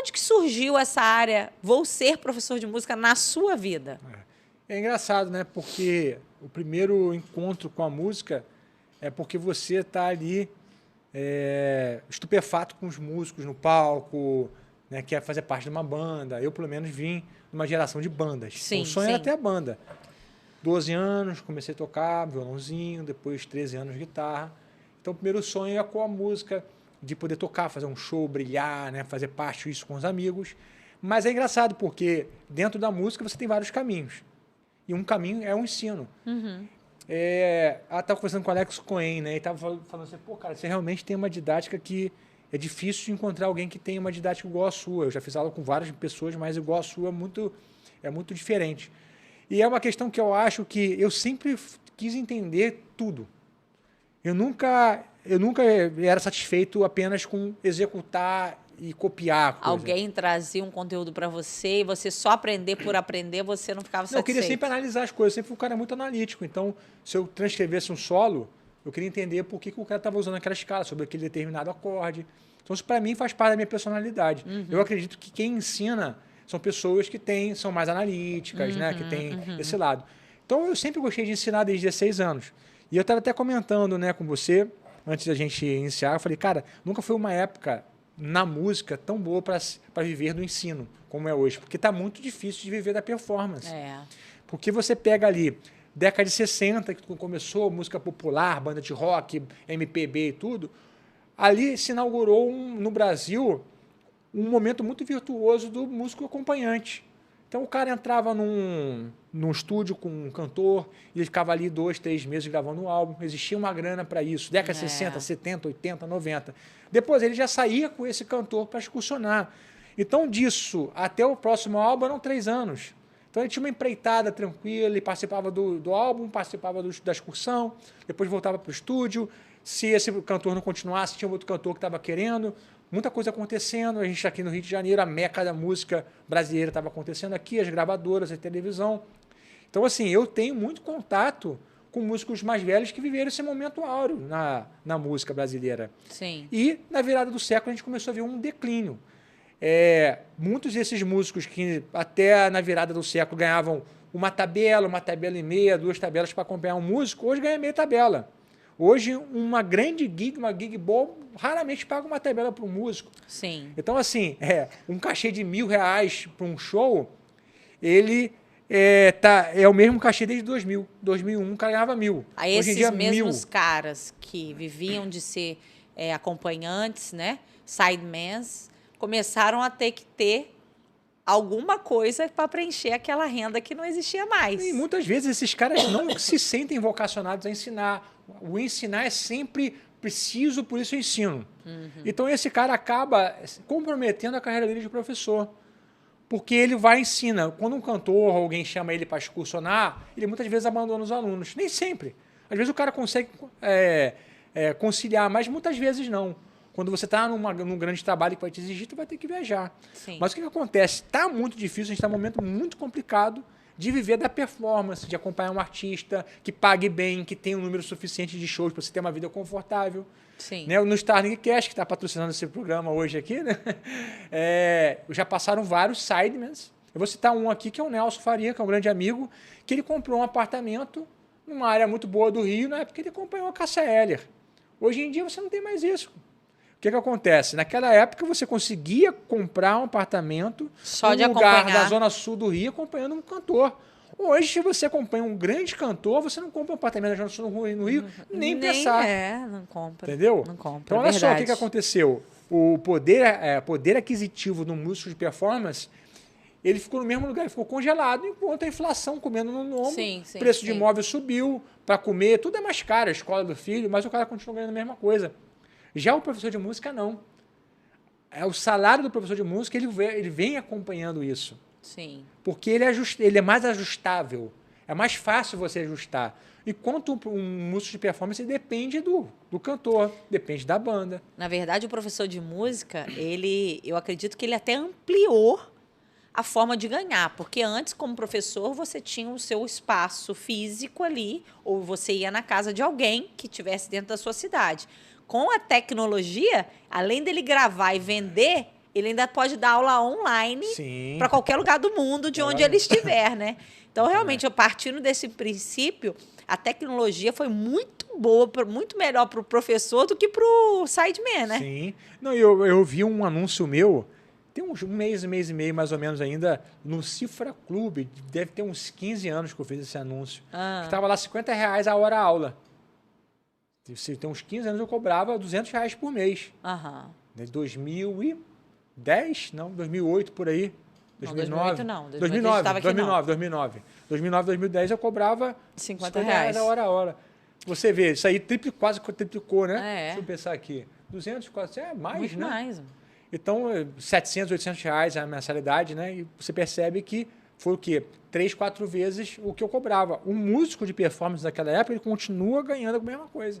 onde que surgiu essa área, vou ser professor de música, na sua vida? É engraçado, né? Porque o primeiro encontro com a música é porque você está ali estupefato com os músicos no palco, né? Quer fazer parte de uma banda. Eu, pelo menos, vim de uma geração de bandas. Sim, o sonho era sim. ter a banda. 12 anos, comecei a tocar violãozinho, depois 13 anos guitarra. Então, o primeiro sonho é com a música, de poder tocar, fazer um show, brilhar, né? Fazer parte disso com os amigos. Mas é engraçado porque dentro da música você tem vários caminhos. E um caminho é o ensino. Estava conversando com o Alex Cohen, né? E estava falando assim, pô, cara, você realmente tem uma didática que é difícil de encontrar alguém que tenha uma didática igual a sua. Eu já fiz aula com várias pessoas, mas igual a sua é muito diferente. E é uma questão que eu acho que eu sempre quis entender tudo. Eu nunca era satisfeito apenas com executar e copiar a coisa. Alguém trazia um conteúdo para você e você só aprender por aprender, você não ficava satisfeito? Eu queria sempre analisar as coisas, sempre fui um cara muito analítico. Então, se eu transcrevesse um solo, eu queria entender por que o cara estava usando aquela escala, sobre aquele determinado acorde. Então, isso para mim faz parte da minha personalidade. Eu acredito que quem ensina são pessoas que são mais analíticas, né? Que têm esse lado. Então, eu sempre gostei de ensinar desde 16 anos. E eu estava até comentando, né, com você, antes da gente iniciar, eu falei, cara, nunca foi uma época na música tão boa para viver do ensino, como é hoje. Porque está muito difícil de viver da performance. Porque você pega ali, década de 60, que começou música popular, banda de rock, MPB e tudo, ali se inaugurou no Brasil um momento muito virtuoso do músico acompanhante. Então o cara entrava num estúdio com um cantor e ele ficava ali 2, 3 meses gravando um álbum. Existia uma grana para isso. Década de 60, 70, 80, 90. Depois ele já saía com esse cantor para excursionar. Então disso até o próximo álbum eram 3 anos. Então ele tinha uma empreitada tranquila, ele participava do álbum, participava da excursão, depois voltava para o estúdio. Se esse cantor não continuasse, tinha outro cantor que estava querendo. Muita coisa acontecendo. A gente aqui no Rio de Janeiro, a meca da música brasileira estava acontecendo aqui, as gravadoras, a televisão. Então, assim, eu tenho muito contato com músicos mais velhos que viveram esse momento áureo na música brasileira. Sim. E, na virada do século, a gente começou a ver um declínio. Muitos desses músicos que até na virada do século ganhavam uma tabela e meia, 2 tabelas para acompanhar um músico, hoje ganha meia tabela. Hoje, uma grande gig, uma gig boa, raramente paga uma tabela para um músico. Sim. Então, assim, um cachê de R$1.000 para um show, ele é o mesmo cachê desde 2000. 2001, o cara ganhava 1.000. Aí Hoje em esses dia, mesmos 1.000. caras que viviam de ser acompanhantes, né, sidemans, começaram a ter que ter alguma coisa para preencher aquela renda que não existia mais. E muitas vezes esses caras não se sentem vocacionados a ensinar. O ensinar é sempre preciso, por isso eu ensino. Então esse cara acaba comprometendo a carreira dele de professor. Porque ele vai e ensina. Quando um cantor ou alguém chama ele para excursionar, ele muitas vezes abandona os alunos. Nem sempre. Às vezes o cara consegue conciliar, mas muitas vezes não. Quando você está num grande trabalho que vai te exigir, tu vai ter que viajar. Sim. Mas o que acontece? Está muito difícil, a gente está num momento muito complicado de viver da performance, de acompanhar um artista que pague bem, que tenha um número suficiente de shows para você ter uma vida confortável. Sim. Né? No Starling Cast, que está patrocinando esse programa hoje aqui, né? Já passaram vários sidemans. Eu vou citar um aqui, que é o Nelson Faria, que é um grande amigo, que ele comprou um apartamento numa área muito boa do Rio, na época que ele acompanhou a Cássia Eller. Hoje em dia você não tem mais isso. O que acontece? Naquela época você conseguia comprar um apartamento só de num lugar acompanhar. da zona sul do Rio acompanhando um cantor. Hoje, se você acompanha um grande cantor, você não compra um apartamento da zona sul no Rio, nem pensar. Não compra. Entendeu? Não compra. Então, olha só o que aconteceu. O poder aquisitivo do músico de performance, ele ficou no mesmo lugar, ele ficou congelado, enquanto a inflação comendo no ombro, o preço de imóvel subiu, para comer, tudo é mais caro, a escola do filho, mas o cara continua ganhando a mesma coisa. Já o professor de música, não. O salário do professor de música, ele vem acompanhando isso. Sim. Porque ele é mais ajustável. É mais fácil você ajustar. Enquanto um músico de performance depende do cantor, depende da banda. Na verdade, o professor de música, eu acredito que ele até ampliou a forma de ganhar. Porque antes, como professor, você tinha o seu espaço físico ali, ou você ia na casa de alguém que estivesse dentro da sua cidade. Com a tecnologia, além dele gravar e vender, ele ainda pode dar aula online Sim. para qualquer lugar do mundo, de onde ele estiver, né? Então, realmente, eu partindo desse princípio, a tecnologia foi muito boa, muito melhor para o professor do que para o sideman, né? Sim. Não, eu vi um anúncio meu, tem um mês e meio mais ou menos ainda, no Cifra Clube, deve ter uns 15 anos que eu fiz esse anúncio, que estava lá R$50 a hora aula. Se tem uns 15 anos eu cobrava R$200 por mês. Aham. De 2010? Não, 2008 por aí. 2009. Não, 2009, 2009, 2009. 2010 eu cobrava R$50 a hora. Você vê, isso aí quase triplicou, né? É. Deixa eu pensar aqui. 200, quase, mais, muito né? mais. Então, R$700, R$800 a mensalidade, né? E você percebe que foi o quê? 3, 4 vezes o que eu cobrava. Um músico de performance daquela época, ele continua ganhando a mesma coisa.